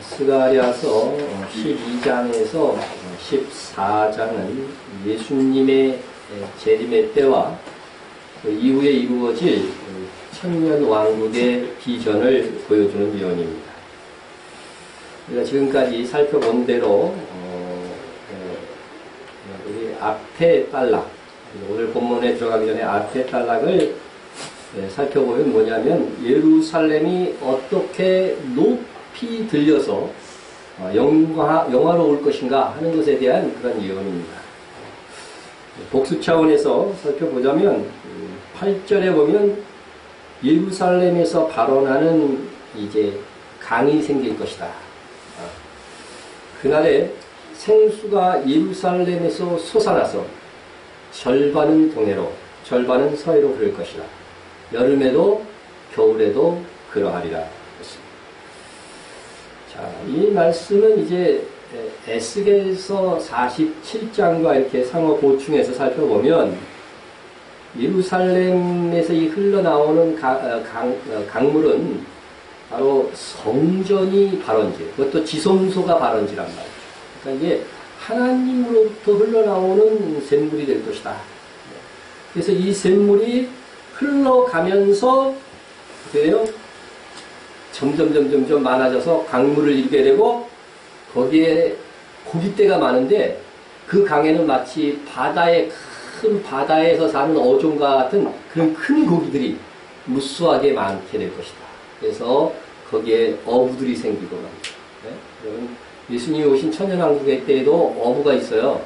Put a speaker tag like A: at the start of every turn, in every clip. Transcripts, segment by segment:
A: 스가랴서 12장에서 14장은 예수님의 재림의 때와 그 이후에 이루어질 천년 왕국의 비전을 보여주는 예언입니다. 우리가 지금까지 살펴본 대로 우리 아페달락, 오늘 본문에 들어가기 전에 아페달락을 살펴보면 뭐냐면 예루살렘이 어떻게 높이 들려서 영화로울 것인가 하는 것에 대한 그런 예언입니다. 복수 차원에서 살펴보자면 8절에 보면 예루살렘에서 발원하는 이제 강이 생길 것이다. 그날에 생수가 예루살렘에서 솟아나서 절반은 동해로 절반은 서해로 흐를 것이다. 여름에도 겨울에도 그러하리라. 자, 이 말씀은 이제 에스겔서 47장과 이렇게 상호 보충해서 살펴보면 예루살렘에서 이 흘러나오는 강물은 바로 성전이 발원지, 그것도 지성소가 발원지란 말이에요. 그러니까 이게 하나님으로부터 흘러나오는 샘물이 될 것이다. 그래서 이 샘물이 흘러가면서 그래요? 점점 많아져서 강물을 이루게 되고 거기에 고깃대가 많은데 그 강에는 마치 큰 바다에서 사는 어종과 같은 그런 큰 고기들이 무수하게 많게 될 것이다. 그래서 거기에 어부들이 생기고 말입니다. 네? 여러분, 예수님이 오신 천년왕국의 때에도 어부가 있어요.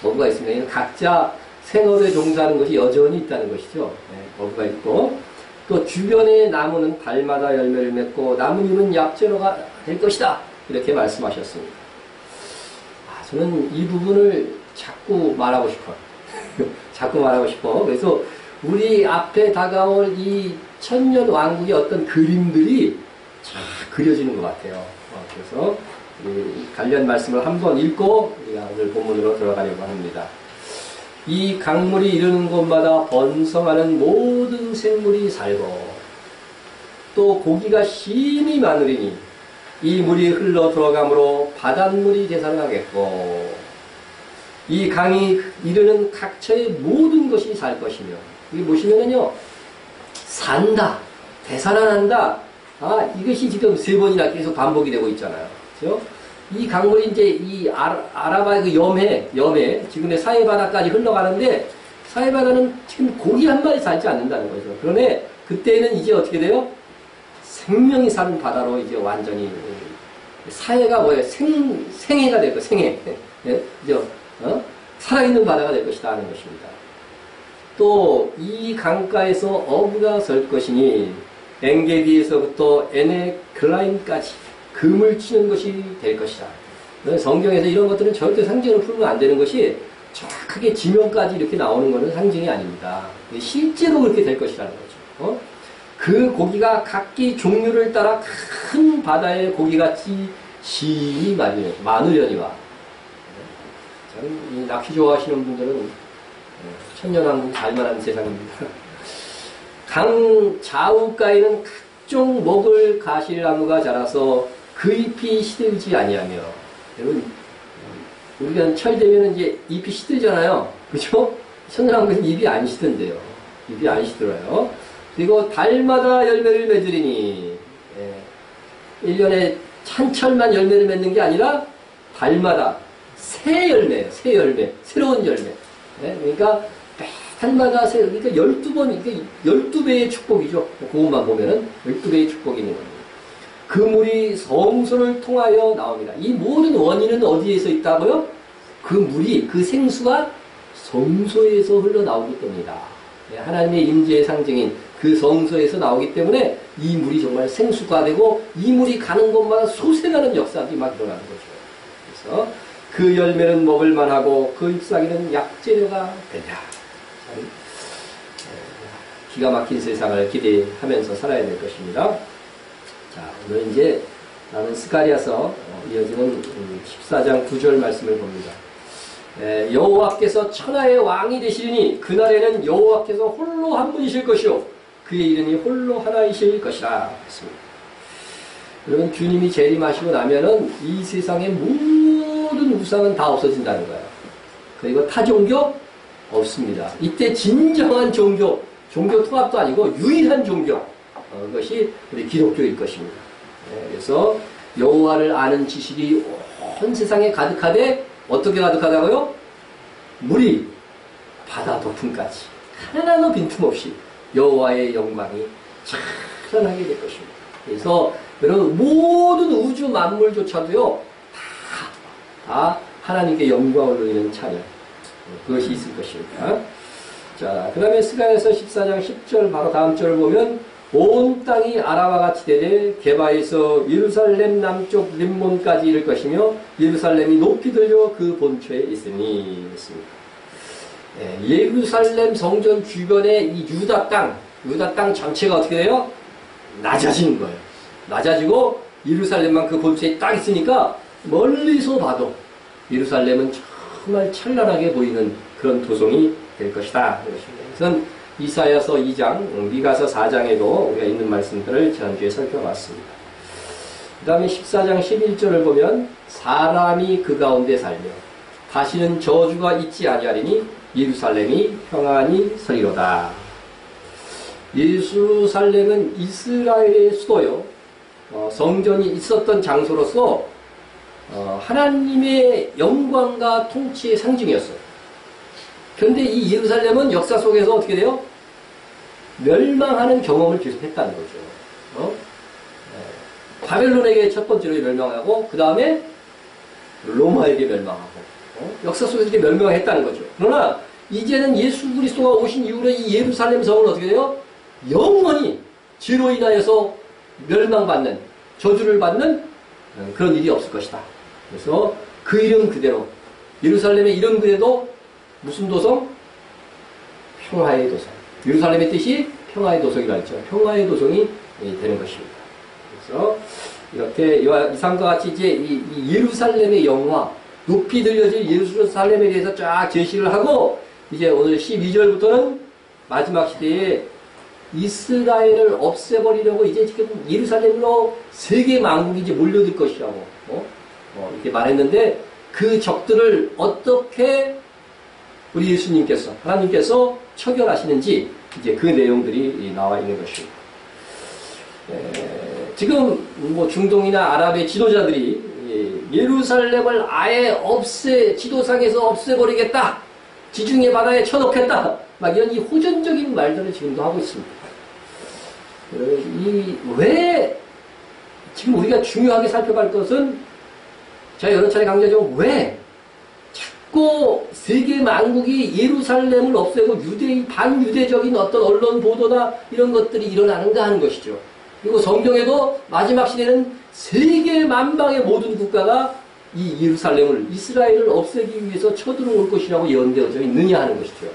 A: 어부가 있습니다. 각자 생업에 종사하는 것이 여전히 있다는 것이죠. 네, 어부가 있고 또 주변의 나무는 달마다 열매를 맺고 나무님은 약재로가 될 것이다. 이렇게 말씀하셨습니다. 저는 이 부분을 자꾸 말하고 싶어요. 자꾸 말하고 싶어. 그래서 우리 앞에 다가올 이 천년 왕국의 어떤 그림들이 쫙 그려지는 것 같아요. 그래서 이 관련 말씀을 한번 읽고 우리가 오늘 본문으로 들어가려고 합니다. 이 강물이 이르는 곳마다 번성하는 모든 생물이 살고 또 고기가 심히 많으리니 이 물이 흘러 들어가므로 바닷물이 되살아나겠고 이 강이 이르는 각처의 모든 것이 살 것이며 여기 보시면은요 산다, 되살아난다. 이것이 지금 3번이나 계속 반복이 되고 있잖아요. 그렇죠? 이 강물이 이제 이 아라바의 그 염해, 지금의 사해바다까지 흘러가는데, 사해바다는 지금 고기 한 마리 살지 않는다는 거죠. 그런데 그때는 이제 어떻게 돼요? 생명이 사는 바다로 이제 완전히, 사해가 뭐예요? 생해가 될 거예요, 생해. 네? 그죠? 살아있는 바다가 될 것이다 하는 것입니다. 또, 이 강가에서 어부가 설 것이니, 엔게디에서부터 에네클라임까지 금을 치는 것이 될 것이다. 성경에서 이런 것들은 절대 상징으로 풀면 안 되는 것이 정확하게 지명까지 이렇게 나오는 것은 상징이 아닙니다. 실제로 그렇게 될 것이라는 거죠. 그 고기가 각기 종류를 따라 큰 바다의 고기같이 심히 많으려니와. 저는 낚시 좋아하시는 분들은 천년왕국 살만한 세상입니다. 강 좌우가에는 각종 먹을 가실나무가 자라서 그 잎이 시들지 아니하며, 여러분, 우리가 철 되면 이제 잎이 시들잖아요. 그죠? 천년왕국은 잎이 안 시든대요. 잎이 안 시들어요. 그리고 달마다 열매를 맺으리니, 1년에 한철만 열매를 맺는 게 아니라 달마다 새 열매예요. 새 열매. 새로운 열매. 그러니까 달마다 그러니까 12번, 그러니까 12배의 축복이죠. 그것만 보면은 12배의 축복이 있는 겁니다. 그 물이 성소를 통하여 나옵니다. 이 모든 원인은 어디에서 있다고요? 그 물이, 그 생수가 성소에서 흘러나오기 때문이다. 하나님의 임재의 상징인 그 성소에서 나오기 때문에 이 물이 정말 생수가 되고 이 물이 가는 곳마다 솟아나는 역사들이 막 일어나는 거죠. 그래서 그 열매는 먹을 만하고 그 잎사귀는 약재료가 된다. 기가 막힌 세상을 기대하면서 살아야 될 것입니다. 자, 오늘 이제 나는 스가랴서 이어지는 14장 9절 말씀을 봅니다. 여호와께서 천하의 왕이 되시리니 그날에는 여호와께서 홀로 한 분이실 것이요 그의 이름이 홀로 하나이실 것이라 했습니다. 그러면 주님이 재림하시고 나면은 이 세상의 모든 우상은 다 없어진다는 거예요. 그리고 타 종교 없습니다. 이때 진정한 종교 통합도 아니고 유일한 종교, 그것이 우리 기독교일 것입니다. 그래서 여호와를 아는 지식이 온 세상에 가득하되 어떻게 가득하다고요? 물이 바다 덮음까지 하나도 빈틈없이 여호와의 영광이 찬란하게 될 것입니다. 그래서 여러분 모든 우주 만물조차도요 다 하나님께 영광을 돌리는 찬양, 그것이 있을 것입니다. 자, 그 다음에 스가랴서 14장 10절 바로 다음 절을 보면 온 땅이 아라와 같이 되되 게바에서 예루살렘 남쪽 림몬까지 이를 것이며 예루살렘이 높이 들려 그 본초에 있으니 했습니다. 예루살렘 성전 주변에 이 유다 땅 전체가 어떻게 돼요? 낮아지는 거예요. 낮아지고 예루살렘만 그 본초에 딱 있으니까 멀리서 봐도 예루살렘은 정말 찬란하게 보이는 그런 도성이 될 것이다. 그래서 이사야서 2장, 미가서 4장에도 우리가 있는 말씀들을 지난주에 살펴봤습니다. 그 다음에 14장 11절을 보면 사람이 그 가운데 살며 다시는 저주가 있지 아니하리니 예루살렘이 평안히 서리로다. 예루살렘은 이스라엘의 수도요. 성전이 있었던 장소로서 하나님의 영광과 통치의 상징이었어요. 그런데 이 예루살렘은 역사 속에서 어떻게 돼요? 멸망하는 경험을 계속했다는 거죠. 바벨론에게 첫 번째로 멸망하고 그 다음에 로마에게 멸망하고 역사 속에서 이렇게 멸망했다는 거죠. 그러나 이제는 예수 그리스도가 오신 이후로 이 예루살렘 성은 어떻게 돼요? 영원히 죄로 인하여서 멸망받는, 저주를 받는 그런 일이 없을 것이다. 그래서 그 이름 그대로, 예루살렘의 이름 그대로 무슨 도성? 평화의 도성. 예루살렘의 뜻이 평화의 도성이라고 했죠. 평화의 도성이 되는 것입니다. 그래서 이렇게 이상과 같이 이제 이 예루살렘의 영화, 높이 들려질 예루살렘에 대해서 쫙 제시를 하고, 이제 오늘 12절부터는 마지막 시대에 이스라엘을 없애버리려고 이제 지금 예루살렘으로 세계 만국이 이제 몰려들 것이라고 이렇게 말했는데, 그 적들을 어떻게 우리 예수님께서, 하나님께서 처결하시는지 이제 그 내용들이 나와 있는 것입니다. 지금 뭐 중동이나 아랍의 지도자들이 예루살렘을 아예 지도상에서 없애버리겠다, 지중해 바다에 쳐넣겠다, 막 이런 이 호전적인 말들을 지금도 하고 있습니다. 왜 지금 우리가 중요하게 살펴볼 것은, 제가 여러 차례 강조하지만 왜 자꾸 세계 만국이 예루살렘을 없애고 반유대적인 어떤 언론 보도나 이런 것들이 일어나는가 하는 것이죠. 그리고 성경에도 마지막 시대는 세계 만방의 모든 국가가 이 예루살렘을, 이스라엘을 없애기 위해서 쳐들어올 것이라고 예언되어져 있느냐 하는 것이죠.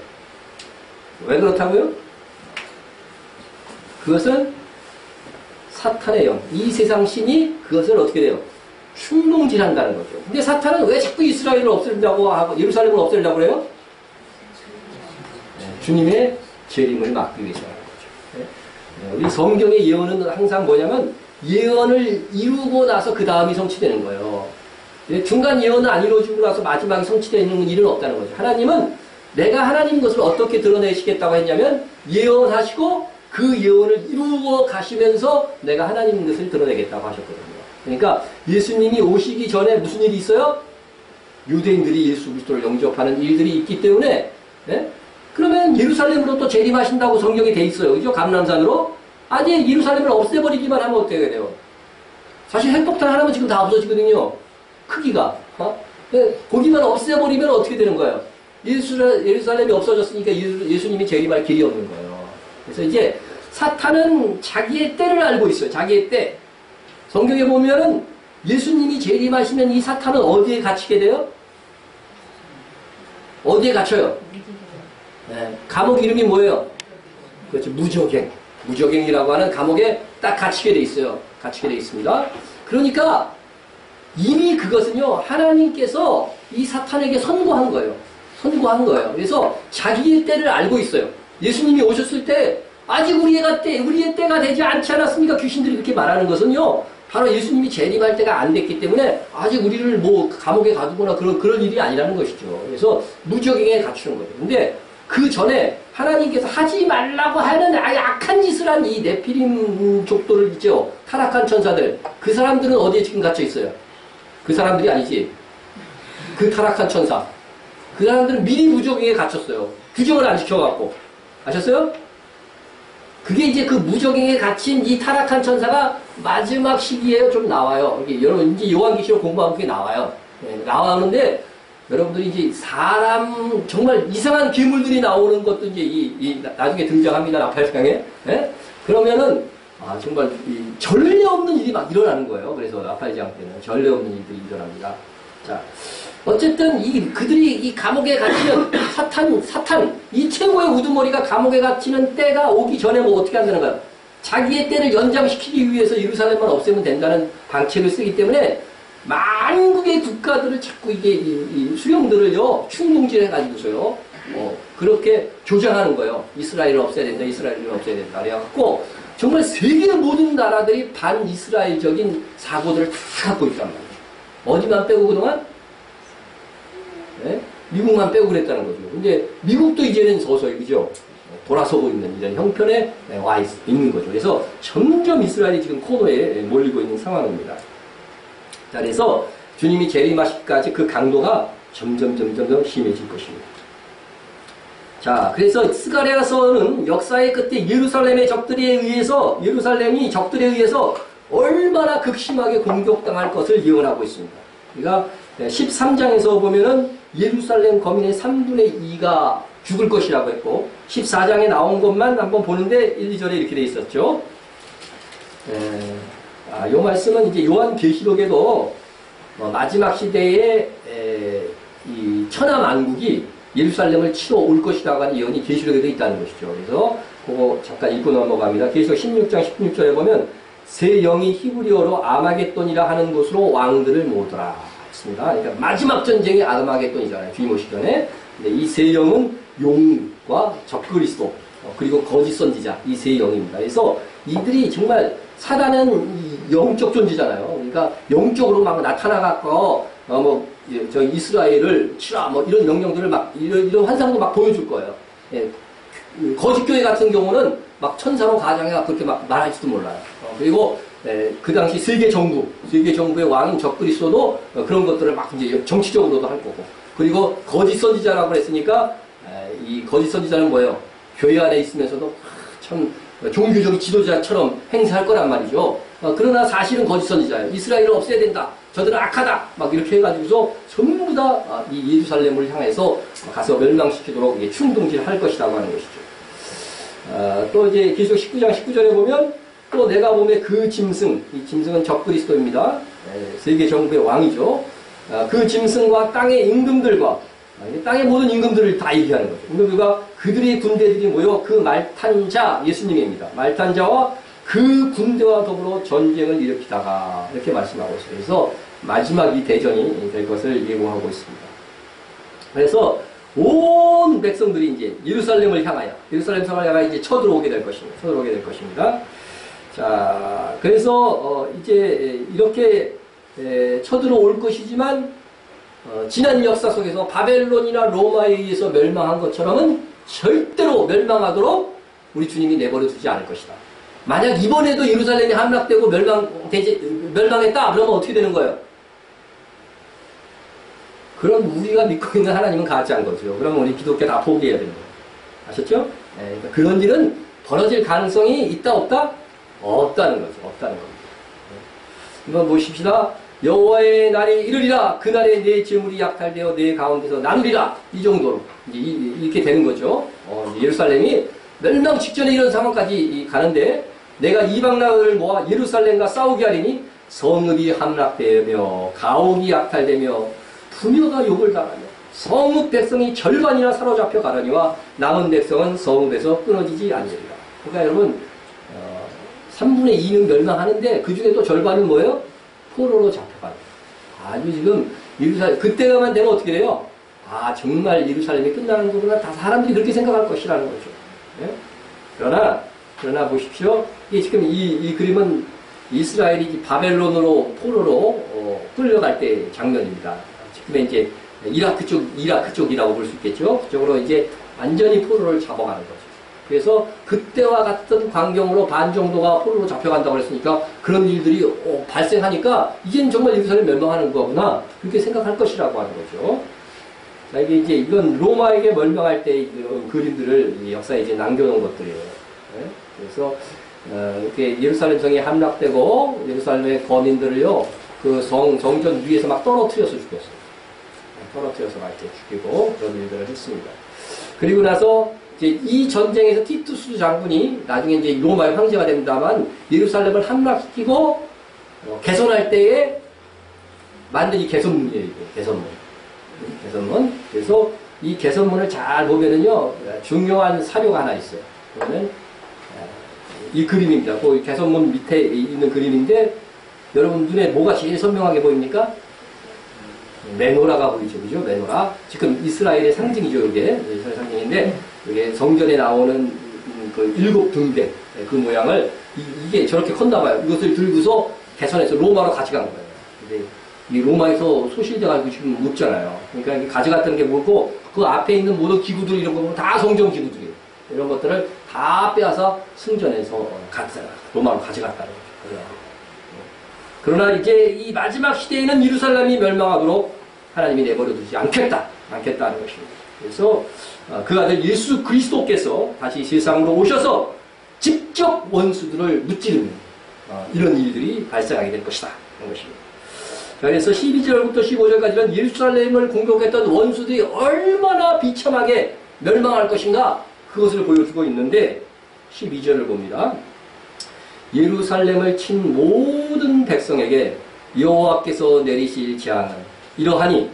A: 왜 그렇다고요? 그것은 사탄의 영, 이 세상 신이 그것을 어떻게 돼요? 충동질한다는 거죠. 근데 사탄은 왜 자꾸 이스라엘을 없애려고 하고 예루살렘을 없애려고 그래요? 주님의 재림을 막기 위해서라는 거죠. 우리 성경의 예언은 항상 뭐냐면 예언을 이루고 나서 그 다음이 성취되는 거예요. 중간 예언은 안 이루어지고 나서 마지막에 성취되는 일은 없다는 거죠. 하나님은 내가 하나님 것을 어떻게 드러내시겠다고 했냐면 예언하시고 그 예언을 이루고 가시면서 내가 하나님 것을 드러내겠다고 하셨거든요. 그러니까 예수님이 오시기 전에 무슨 일이 있어요? 유대인들이 예수 그리스도를 영접하는 일들이 있기 때문에, 그러면 예루살렘으로 또 재림하신다고 성경이 돼 있어요. 그죠? 감람산으로. 아니, 예루살렘을 없애버리기만 하면 어떻게 돼요? 사실 핵폭탄 하나면 지금 다 없어지거든요. 크기가. 거기만 없애버리면 어떻게 되는 거예요? 예루살렘이 없어졌으니까 예수님이 재림할 길이 없는 거예요. 그래서 이제 사탄은 자기의 때를 알고 있어요. 자기의 때. 성경에 보면은 예수님이 재림하시면 이 사탄은 어디에 갇히게 돼요? 어디에 갇혀요? 감옥 이름이 뭐예요? 그렇죠. 무저갱. 무저갱이라고 하는 감옥에 딱 갇히게 돼 있어요. 갇히게 돼 있습니다. 그러니까 이미 그것은요, 하나님께서 이 사탄에게 선고한 거예요. 선고한 거예요. 그래서 자기의 때를 알고 있어요. 예수님이 오셨을 때 아직 우리의 때가 되지 않지 않았습니까? 귀신들이 그렇게 말하는 것은요, 바로 예수님이 재림할 때가 안 됐기 때문에 아직 우리를 뭐 감옥에 가두거나 그런 일이 아니라는 것이죠. 그래서 무적행에 갖추는 거죠. 근데 그 전에 하나님께서 하지 말라고 하는 아예 악한 짓을 한 이 네피림 족도를 있죠. 타락한 천사들. 그 사람들은 어디에 지금 갇혀 있어요? 그 사람들이 아니지. 그 타락한 천사. 그 사람들은 미리 무적행에 갇혔어요. 규정을 안 지켜갖고. 아셨어요? 그게 이제 그 무적행에 갇힌 이 타락한 천사가 마지막 시기에 좀 나와요. 이게 여러분, 이제 요한계시록 공부하면 그게 나와요. 나오는데, 여러분들이 이제 사람, 정말 이상한 괴물들이 나오는 것도 이제 나중에 등장합니다. 나팔장에. 예? 그러면은, 정말 전례 없는 일이 막 일어나는 거예요. 그래서 나팔장 때는 전례 없는 일들이 일어납니다. 자, 어쨌든 그들이 이 감옥에 갇히는 사탄, 이 최고의 우두머리가 감옥에 갇히는 때가 오기 전에 뭐 어떻게 한다는 거야? 자기의 때를 연장시키기 위해서 예루살렘만 없애면 된다는 방책을 쓰기 때문에 만국의 국가들을 자꾸 이 수령들을요, 충동질해가지고서요, 그렇게 조장하는 거예요. 이스라엘을 없애야 된다, 이스라엘을 없애야 된다. 그래갖고, 정말 세계 모든 나라들이 반이스라엘적인 사고들을 다 갖고 있단 말이에요. 어디만 빼고 그동안? 네? 미국만 빼고 그랬다는 거죠. 근데 미국도 이제는 서서히, 그죠? 돌아서고 있는 이런 형편에 와 있는 거죠. 그래서 점점 이스라엘이 지금 코너에 몰리고 있는 상황입니다. 자, 그래서 주님이 재림하시기까지 그 강도가 점점 심해질 것입니다. 자, 그래서 스가랴서는 역사의 끝에 예루살렘이 적들에 의해서 얼마나 극심하게 공격당할 것을 예언하고 있습니다. 그러니까 13장에서 보면은 예루살렘 거민의 3분의 2가 죽을 것이라고 했고, 14장에 나온 것만 한번 보는데 1, 2절에 이렇게 돼 있었죠. 이 말씀은 이제 요한계시록에도 마지막 시대에 이 천하만국이 예루살렘을 치러 올 것이라고 하는 예언이 계시록에도 있다는 것이죠. 그래서 그거 잠깐 읽고 넘어갑니다. 계시록 16장 16절에 보면 새 영이 히브리어로 아마겟돈이라 하는 곳으로 왕들을 모으더라 했습니다. 그러니까 마지막 전쟁이 아마겟돈이잖아요. 주님 오시기 전에. 근데 이 새 영은 용과 적그리스도 그리고 거짓 선지자, 이 세 영입니다. 그래서 이들이 정말 사단은 영적 존재잖아요. 그러니까 영적으로 막 나타나갖고 저 이스라엘을 치라 뭐 이런 명령들을 막 이런 환상도 막 보여줄 거예요. 예. 거짓 교회 같은 경우는 막 천사로 가장해 그렇게 막 말할지도 몰라요. 그리고 그 당시 세계 정부의 왕인 적그리스도도 그런 것들을 막 이제 정치적으로도 할 거고. 그리고 거짓 선지자라고 그랬으니까 이 거짓 선지자는 뭐예요? 교회 안에 있으면서도 참 종교적 지도자처럼 행세할 거란 말이죠. 그러나 사실은 거짓 선지자예요. 이스라엘을 없애야 된다. 저들은 악하다. 막 이렇게 해가지고서 전부 다 이 예루살렘을 향해서 가서 멸망시키도록 충동질할 것이라고 하는 것이죠. 또 이제 계속 19장 19절에 보면 또 내가 보면 그 짐승, 이 짐승은 적그리스도입니다. 세계 정부의 왕이죠. 그 짐승과 땅의 임금들과 땅의 모든 임금들을 다 얘기하는 거죠. 임금들과 그들의 군대들이 모여 그 말탄 자 예수님입니다. 말탄 자와 그 군대와 더불어 전쟁을 일으키다가 이렇게 말씀하고 있어요. 그래서 마지막 이 대전이 될 것을 예고하고 있습니다. 그래서 온 백성들이 이제 예루살렘을 향하여 예루살렘 성을 향하여 이제 쳐들어오게 될 것입니다. 자, 그래서 이제 이렇게 쳐들어올 것이지만 지난 역사 속에서 바벨론이나 로마에 의해서 멸망한 것처럼은 절대로 멸망하도록 우리 주님이 내버려 두지 않을 것이다. 만약 이번에도 예루살렘이 함락되고 멸망했다 그러면 어떻게 되는 거예요? 그럼 우리가 믿고 있는 하나님은 가짜인 거죠. 그러면 우리 기독교 다 포기해야 되는 거예요. 아셨죠? 그러니까 그런 일은 벌어질 가능성이 있다 없다? 없다는 거죠. 없다는 겁니다. 한번 보십시다. 여호와의 날이 이르리라. 그날에 내 재물이 약탈되어 내 가운데서 나누리라. 이 정도로 이제 이렇게 되는 거죠. 예루살렘이 멸망 직전에 이런 상황까지 가는데 내가 이방 나라를 모아 예루살렘과 싸우게 하리니 성읍이 함락되며 가옥이 약탈되며 부녀가 욕을 당하며 성읍 백성이 절반이나 사로잡혀 가려니와 남은 백성은 성읍에서 끊어지지 않으리라. 그러니까 여러분 3분의 2는 멸망하는데 그 중에 또 절반은 뭐예요? 포로로 잡혀가요. 아주 지금 예루살렘 그때가만 되면 어떻게 돼요? 정말 예루살렘이 끝나는 거구나. 다 사람들이 그렇게 생각할 것이라는 거죠. 예? 그러나 보십시오. 이 지금 이 그림은 이스라엘이 바벨론으로 포로로 끌려갈 때 장면입니다. 지금의 이제 이라크 쪽이라고 볼 수 있겠죠. 그쪽으로 이제 완전히 포로를 잡아가는 거죠. 그래서 그때와 같은 광경으로 반 정도가 포로로 잡혀간다고 했으니까 그런 일들이 발생하니까 이젠 정말 예루살렘 멸망하는 거구나 그렇게 생각할 것이라고 하는 거죠. 자, 이게 이제 이건 로마에게 멸망할 때 그림들을 역사에 이제 남겨놓은 것들이에요. 네? 그래서 이렇게 예루살렘 성이 함락되고 예루살렘의 거민들을요 그 성전 위에서 막 떨어뜨려서 죽였어요. 떨어뜨려서 막 이렇게 죽이고 그런 일들을 했습니다. 그리고 나서 이제 이 전쟁에서 티투스 장군이 나중에 이제 로마의 황제가 됩니다만 예루살렘을 함락시키고 개선할 때에 만든 이 개선문이에요. 개선문. 그래서 이 개선문을 잘 보면은요 중요한 사료가 하나 있어요. 그러면 이 그림입니다. 그 개선문 밑에 있는 그림인데 여러분 눈에 뭐가 제일 선명하게 보입니까? 메노라가 보이죠, 그죠? 메노라. 지금 이스라엘의 상징이죠, 이게. 이스라엘 상징인데, 이게 성전에 나오는 그 7등대, 그 모양을, 이게 저렇게 컸나봐요. 이것을 들고서 개선해서 로마로 가져간 거예요. 근데 이 로마에서 소실돼가지고 지금 묻잖아요. 그러니까 가져갔던 게 뭐고, 그 앞에 있는 모든 기구들 이런 거 보면 다 성전 기구들이에요. 이런 것들을 다 빼앗아 승전해서 로마로 가져갔다는 거죠. 그러나 이제 이 마지막 시대에는 예루살렘이 멸망하도록 하나님이 내버려두지 않겠다는 것입니다. 그래서 그 아들 예수 그리스도께서 다시 세상으로 오셔서 직접 원수들을 무찌르는 이런 일들이 발생하게 될 것이다. 그런 것입니다. 그래서 12절부터 15절까지는 예루살렘을 공격했던 원수들이 얼마나 비참하게 멸망할 것인가 그것을 보여주고 있는데 12절을 봅니다. 예루살렘을 친 모든 백성에게 여호와께서 내리실 재앙은 이러하니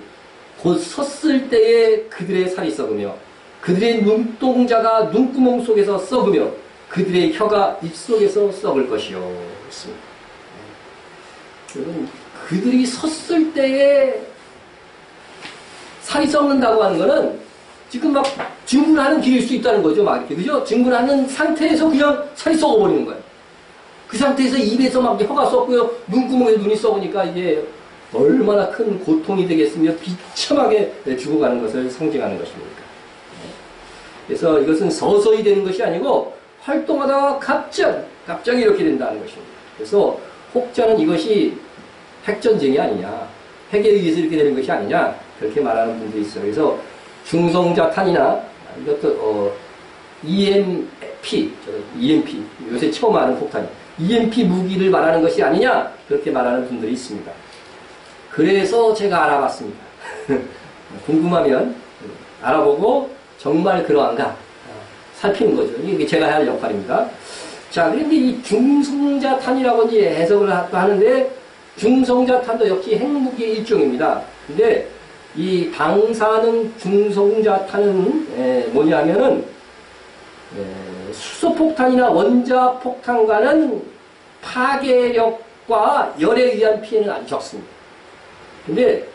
A: 곧 섰을 때에 그들의 살이 썩으며 그들의 눈동자가 눈구멍 속에서 썩으며 그들의 혀가 입속에서 썩을 것이요. 그렇습니다. 그들이 섰을 때에 살이 썩는다고 하는 것은 지금 막 증분하는 길일 수 있다는 거죠. 막 이렇게 그죠? 증분하는 상태에서 그냥 살이 썩어버리는 거예요. 그 상태에서 입에서 막 혀가 썩고요. 눈구멍에 눈이 썩으니까 이게 얼마나 큰 고통이 되겠으며 비참하게 죽어가는 것을 상징하는 것입니다. 그래서 이것은 서서히 되는 것이 아니고 활동하다가 갑자기 이렇게 된다는 것입니다. 그래서 혹자는 이것이 핵전쟁이 아니냐, 핵에 의해서 이렇게 되는 것이 아니냐 그렇게 말하는 분들이 있어요. 그래서 중성자탄이나 이것도 EMP 요새 처음 하는 폭탄이 EMP 무기를 말하는 것이 아니냐 그렇게 말하는 분들이 있습니다. 그래서 제가 알아봤습니다. 궁금하면 알아보고 정말 그러한가 살피는 거죠. 이게 제가 할 역할입니다. 자, 그런데 이 중성자탄이라고 이제 해석을 하는데 중성자탄도 역시 핵무기의 일종입니다. 근데 이 방사능 중성자탄은 뭐냐면은 수소폭탄이나 원자폭탄과는 파괴력과 열에 의한 피해는 아주 적습니다. 근데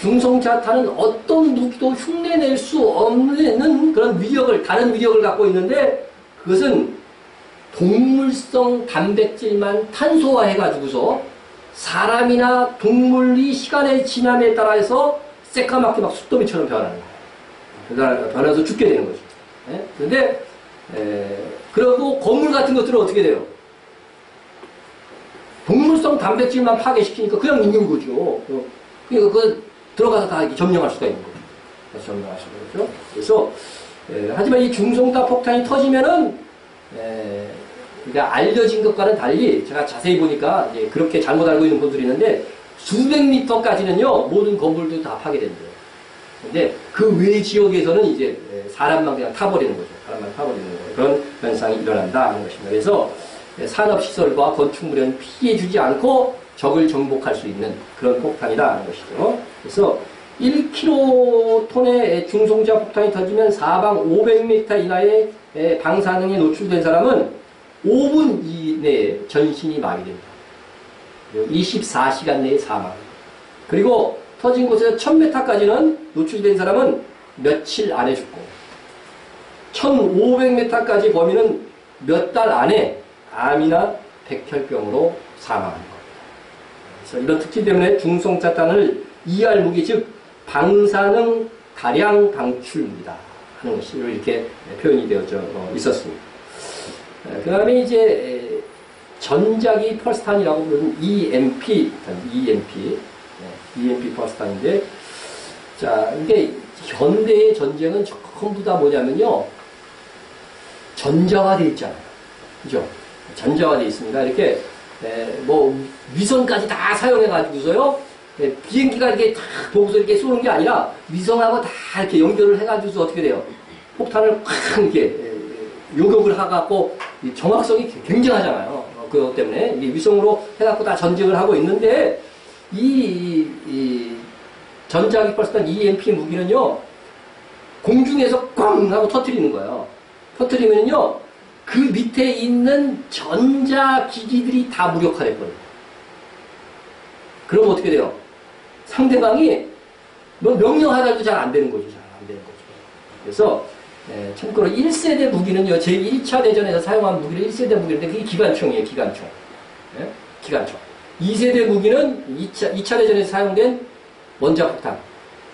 A: 중성자탄은 어떤 무기도 흉내낼 수 없는 그런 위력을, 다른 위력을 갖고 있는데 그것은 동물성 단백질만 탄소화해가지고서 사람이나 동물이 시간의 지남에 따라서 새까맣게 막 숫더미처럼 변하는 거예요. 변해서 죽게 되는 거죠. 그런데 그리고 건물 같은 것들은 어떻게 돼요? 동물성 단백질만 파괴시키니까 그냥 있는 거죠. 그러니까 그 들어가서 다 점령할 수가 있는 거죠. 점령할 수가 있죠. 그래서 하지만 이 중성자 폭탄이 터지면은 그러니까 알려진 것과는 달리 제가 자세히 보니까 이제 그렇게 잘못 알고 있는 분들이 있는데 수백 미터까지는요 모든 건물도 다 파괴된대요. 근데 그 외 지역에서는 이제 사람만 그냥 타버리는 거죠. 사람만 타버리는 거예요. 그런 현상이 일어난다 하는 것입니다. 그래서 산업시설과 건축물에는 피해주지 않고 적을 정복할 수 있는 그런 폭탄이다 하는 것이죠. 그래서 1kton의 중성자 폭탄이 터지면 사방 500m 이내에 방사능에 노출된 사람은 5분 이내에 전신이 마비됩니다. 24시간 내에 사망. 그리고 터진 곳에서 1000m까지는 노출된 사람은 며칠 안에 죽고 1500m까지 범위는 몇 달 안에 암이나 백혈병으로 사망한 겁니다. 그래서 이런 특징 때문에 중성자탄을 이해할 무기, 즉 방사능 다량 방출무기다 하는 것이 이렇게 표현이 되어져 있었습니다. 그 다음에 이제 전자기 펄스탄이라고 부르는 EMP 펄스탄인데, 자, 이게 현대의 전쟁은 전부 다 뭐냐면요, 전자화되어 있잖아요. 그죠? 전자화되어 있습니다. 이렇게, 뭐, 위성까지 다 사용해가지고서요, 비행기가 이렇게 다 보고서 이렇게 쏘는 게 아니라, 위성하고 다 이렇게 연결을 해가지고서 어떻게 돼요? 폭탄을 확 이렇게, 요격을 해갖고, 정확성이 굉장하잖아요. 그것 때문에. 이게 위성으로 해갖고 다 전쟁을 하고 있는데, 이 전자기 펄스탄 EMP 무기는요, 공중에서 꽝 하고 터뜨리는 거예요. 터뜨리면요, 그 밑에 있는 전자기기들이 다 무력화돼버려요. 그럼 어떻게 돼요? 상대방이 뭐 명령하다도 잘 안 되는 거죠. 잘 안 되는 거죠. 그래서, 참고로 1세대 무기는요, 제1차 대전에서 사용한 무기는 1세대 무기인데, 그게 기관총이에요, 기관총. 예? 기관총. 2세대 무기는 2차 대전에서 사용된 원자폭탄.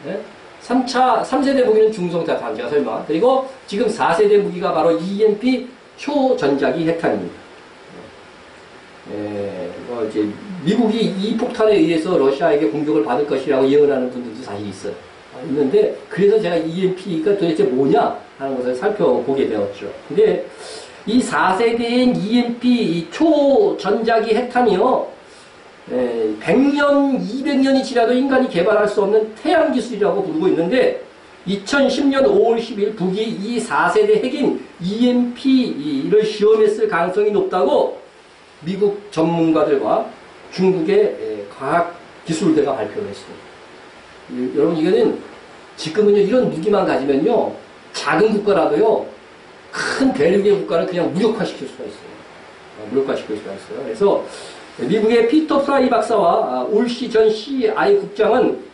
A: 예? 3세대 무기는 중성자탄, 제가 설마. 그리고 지금 4세대 무기가 바로 EMP 초전자기 핵탄입니다. 이제 미국이 이 폭탄에 의해서 러시아에게 공격을 받을 것이라고 예언하는 분들도 사실 있어요. 있는데, 그래서 제가 EMP가 도대체 뭐냐 하는 것을 살펴보게 되었죠. 근데 이 4세대인 EMP 초전자기 핵탄이요, 100년, 200년이 지나도 인간이 개발할 수 없는 태양 기술이라고 부르고 있는데, 2010년 5월 10일 북이 이 4세대 핵인 EMP를 시험했을 가능성이 높다고 미국 전문가들과 중국의 과학기술대가 발표를 했습니다. 여러분, 이거는 지금은요, 이런 무기만 가지면요, 작은 국가라도요, 큰 대륙의 국가를 그냥 무력화시킬 수가 있어요. 무력화시킬 수가 있어요. 그래서 미국의 피터 프라이 박사와 올시 전 CIA 국장은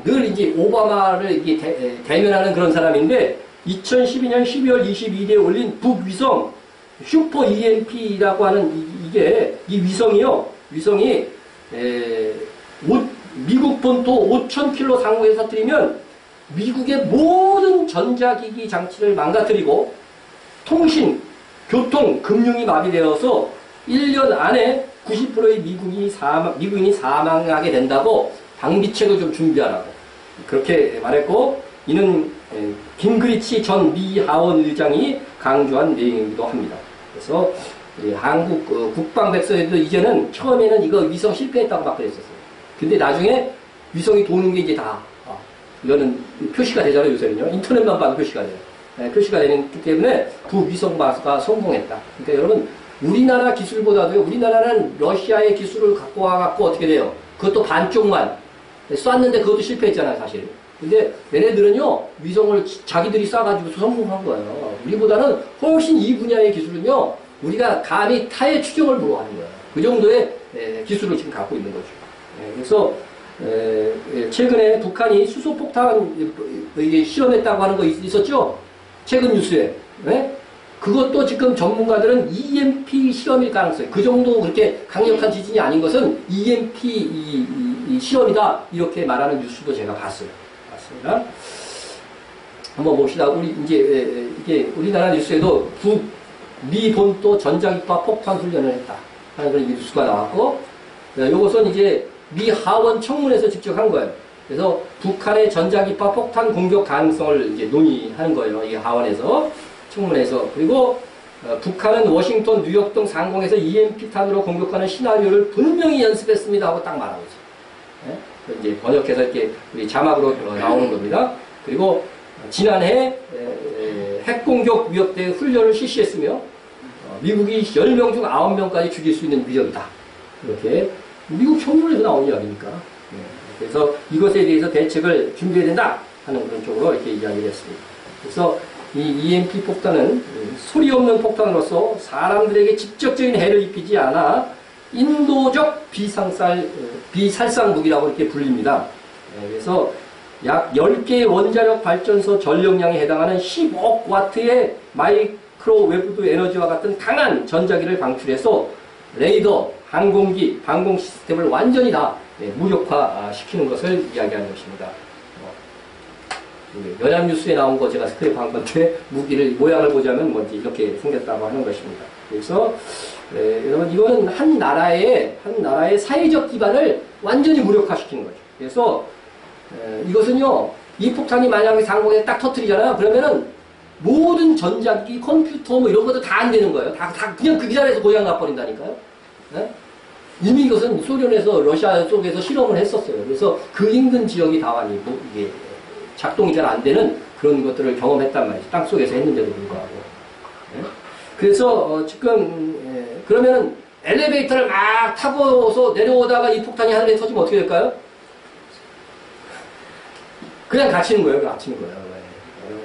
A: 늘 이제 오바마를 이게 대면하는 그런 사람인데, 2012년 12월 22일에 올린 북위성 슈퍼 EMP라고 하는 이 위성이 미국 본토 5,000km 상공에 터뜨리면 미국의 모든 전자기기 장치를 망가뜨리고 통신, 교통, 금융이 마비되어서 1년 안에 90%의 미국인이 사망하게 된다고 방비책을 좀 준비하라고 그렇게 말했고, 이는 깅그리치 전 미 하원 의장이 강조한 내용이기도 합니다. 그래서 한국 국방백서에도 이제는 처음에는 이거 위성 실패했다고 막 그랬었어요. 근데 나중에 위성이 도는 게 이제 다 이거는 표시가 되잖아요. 요새는요. 인터넷만 봐도 표시가 돼요. 표시가 되기 때문에 북위성마가 성공했다. 그러니까 여러분, 우리나라 기술보다도요, 우리나라는 러시아의 기술을 갖고 와갖고 어떻게 돼요? 그것도 반쪽만 쐈는데 그것도 실패했잖아요, 사실. 근데 얘네들은요, 위성을 자기들이 쏴가지고 성공한 거예요. 우리보다는 훨씬 이 분야의 기술은요, 우리가 감히 타의 추정을 불허하는 거예요. 그 정도의 기술을 지금 갖고 있는 거죠. 그래서 최근에 북한이 수소폭탄 실험했다고 하는 거 있었죠? 최근 뉴스에. 그것도 지금 전문가들은 EMP 실험일 가능성이, 그 정도 그렇게 강력한 지진이 아닌 것은 EMP 실험이다, 이렇게 말하는 뉴스도 제가 봤어요. 맞습니다. 한번 봅시다. 이게 우리나라 뉴스에도 북미 본토 전자기파 폭탄 훈련을 했다 하는 그런 뉴스가 나왔고, 이것은 이제 미 하원 청문회에서 직접 한 거예요. 그래서 북한의 전자기파 폭탄 공격 가능성을 이제 논의하는 거예요. 이 하원에서, 청문회에서. 그리고 북한은 워싱턴, 뉴욕 등 상공에서 EMP탄으로 공격하는 시나리오를 분명히 연습했습니다 하고 딱 말하고 있어요. 이제 번역해서 이렇게 우리 자막으로 나오는 겁니다. 그리고 지난해 핵공격 위협대 훈련을 실시했으며 미국이 10명 중 9명까지 죽일 수 있는 위력이다. 이렇게 미국 청문회에서 나온 이야기니까. 그래서 이것에 대해서 대책을 준비해야 된다 하는 그런 쪽으로 이렇게 이야기를 했습니다. 그래서 이 EMP 폭탄은 소리 없는 폭탄으로서 사람들에게 직접적인 해를 입히지 않아 인도적 비살상 무기라고 이렇게 불립니다. 그래서 약 10개의 원자력 발전소 전력량에 해당하는 10억 와트의 마이크로웨브드 에너지와 같은 강한 전자기를 방출해서 레이더, 항공기, 방공 시스템을 완전히 다 무력화시키는 것을 이야기하는 것입니다. 연합뉴스에 나온 거 제가 스크랩한 건데 무기를 모양을 보자면 뭔지 이렇게 생겼다고 하는 것입니다. 그래서 여러분 이거는 한 나라의 사회적 기반을 완전히 무력화시키는 거죠. 그래서 이것은요, 이 폭탄이 만약에 상공에 딱 터뜨리잖아요. 그러면은 모든 전자기기, 컴퓨터 뭐 이런 것도 다 안 되는 거예요. 다 그냥 그 자리에서 고장 나버린다니까요. 네? 이미 이것은 소련에서 러시아 쪽에서 실험을 했었어요. 그래서 그 인근 지역이 다 아니고 이게 작동이 잘 안 되는 그런 것들을 경험했단 말이죠. 땅속에서 했는데도 불구하고. 네? 그래서 지금 그러면은 엘리베이터를 막 타고서 내려오다가 이 폭탄이 하늘에 터지면 어떻게 될까요? 그냥 갇히는 거예요. 갇히는 거예요.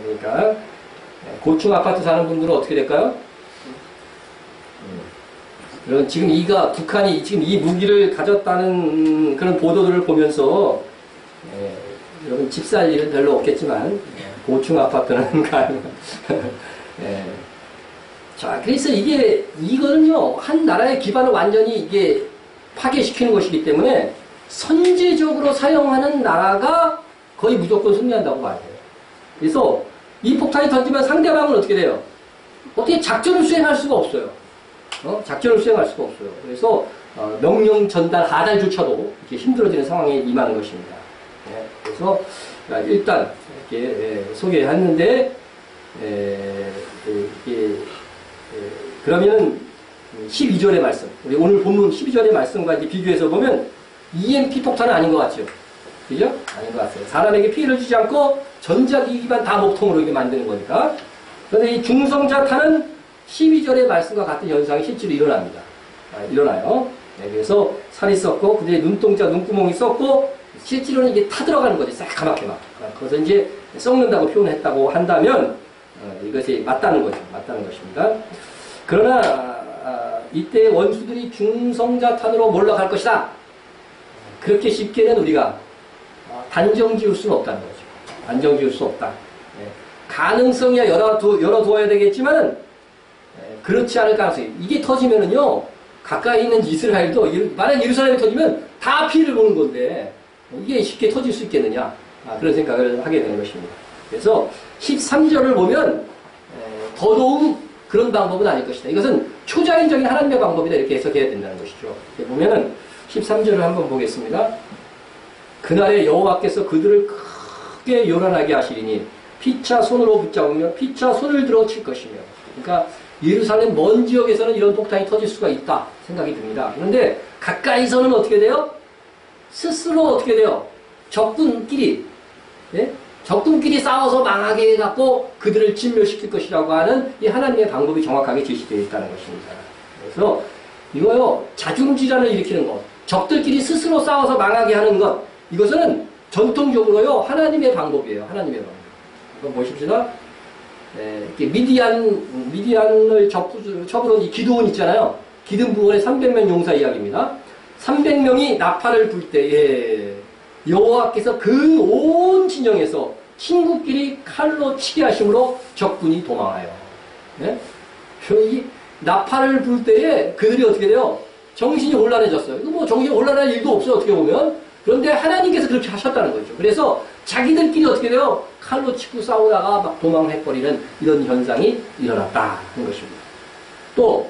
A: 그러니까 고층 아파트 사는 분들은 어떻게 될까요? 그럼 지금 북한이 지금 이 무기를 가졌다는 그런 보도들을 보면서 여러분 집 살 일은 별로 없겠지만 고층 아파트는 가능. 자, 그래서 이거는요, 한 나라의 기반을 완전히 이게 파괴시키는 것이기 때문에 선제적으로 사용하는 나라가 거의 무조건 승리한다고 봐야 돼요. 그래서 이 폭탄이 던지면 상대방은 어떻게 돼요? 어떻게 작전을 수행할 수가 없어요. 작전을 수행할 수가 없어요. 그래서 명령 전달, 하달조차도 이렇게 힘들어지는 상황에 임하는 것입니다. 그래서 일단 이렇게 소개했는데 그러면 12절의 말씀, 우리 오늘 본문 12절의 말씀과 이제 비교해서 보면 EMP 폭탄은 아닌 것 같죠? 그죠? 아닌 것 같아요. 사람에게 피해를 주지 않고 전자기기만 다 목통으로 이렇게 만드는 거니까. 그런데 이 중성자탄은 12절의 말씀과 같은 현상이 실제로 일어납니다. 일어나요. 그래서 살이 썩고, 그들의 눈동자, 눈구멍이 썩고, 실제로는 이게 타들어가는 거지. 새까맣게 막. 그래서 이제 썩는다고 표현했다고 한다면, 이것이 맞다는 거죠. 맞다는 것입니다. 그러나, 이때 원수들이 중성자탄으로 몰락할 것이다. 그렇게 쉽게는 우리가 단정 지을 수는 없다는 거죠. 단정 지을 수 없다. 가능성이야 열어두어야 되겠지만, 그렇지 않을 가능성이. 이게 터지면은요, 가까이 있는 이스라엘도, 만약 예루살렘이 터지면 다 피해를 보는 건데, 이게 쉽게 터질 수 있겠느냐. 그런 생각을 하게 되는 것입니다. 그래서 13절을 보면, 더더욱 그런 방법은 아닐 것이다. 이것은 초자연적인 하나님의 방법이다. 이렇게 해석해야 된다는 것이죠. 보면은 13절을 한번 보겠습니다. 그날에 여호와께서 그들을 크게 요란하게 하시리니 피차 손으로 붙잡으며 피차 손을 들어 칠 것이며. 그러니까 예루살렘 먼 지역에서는 이런 폭탄이 터질 수가 있다 생각이 듭니다. 그런데 가까이서는 어떻게 돼요? 스스로 어떻게 돼요? 적군끼리 싸워서 망하게 해갖고 그들을 진멸시킬 것이라고 하는 이 하나님의 방법이 정확하게 제시되어 있다는 것입니다. 그래서 이거요, 자중질환을 일으키는 것, 적들끼리 스스로 싸워서 망하게 하는 것, 이것은 전통적으로요, 하나님의 방법이에요. 하나님의 방법. 한번 보십시다. 미디안을 쳐부른 이 기드온 있잖아요. 기드온의 300명 용사 이야기입니다. 300명이 나팔을 불 때에 여호와께서 그 온 진영에서 친구끼리 칼로 치게 하심으로 적군이 도망하여. 이 나팔을 불 때에 그들이 어떻게 돼요? 정신이 혼란해졌어요. 이거 뭐 정신이 혼란할 일도 없어요. 어떻게 보면. 그런데 하나님께서 그렇게 하셨다는 거죠. 그래서 자기들끼리 어떻게 돼요? 칼로 치고 싸우다가 막 도망해버리는 이런 현상이 일어났다는 것입니다. 또